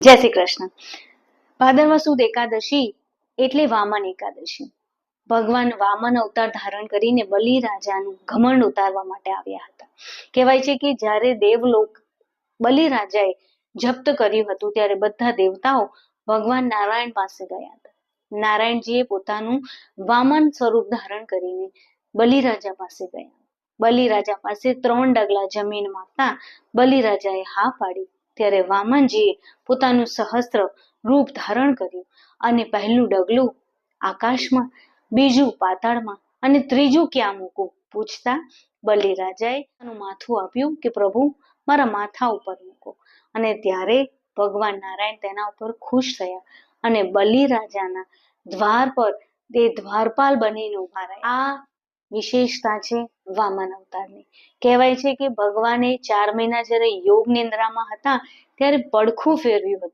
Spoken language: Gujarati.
જય શ્રી કૃષ્ણ. ભાદરવા સુદ એકાદશી એટલે વામન એકાદશી. ભગવાન વામન અવતાર ધારણ કરીને બલિ રાજાનું ઘમંડ ઉતારવા માટે આવ્યા હતા. કહેવાય છે કે જ્યારે દેવલોક બલિ રાજાએ જપ્ત કર્યું હતું ત્યારે બધા દેવતાઓ ભગવાન નારાયણ પાસે ગયા હતા. નારાયણજીએ પોતાનું વામન સ્વરૂપ ધારણ કરીને બલિ રાજા પાસે ગયા. બલિ રાજા પાસે 3 ડગલા જમીન માંગતા બલિ રાજાએ હા પાડી. ત્યારે વામનજીએ પોતાનું સહસ્ત્ર રૂપ ધારણ કર્યું અને પહેલું ડગલું આકાશમાં, બીજું પાતાળમાં અને ત્રીજું ક્યાં મૂકું પૂછતા બલિ રાજાએ માથું આપ્યું કે પ્રભુ મારા માથા ઉપર મૂકો. અને ત્યારે ભગવાન નારાયણ તેના ઉપર ખુશ થયા અને બલિ રાજાના દ્વાર પર તે દ્વારપાલ બનીને ઉભા રહ્યા. આ વિશેષતા છે વામન અવતારની. કહેવાય છે કે ભગવાને 4 મહિના જ્યારે યોગ નિંદ્રામાં હતા ત્યારે પડખું ફેરવ્યું હતું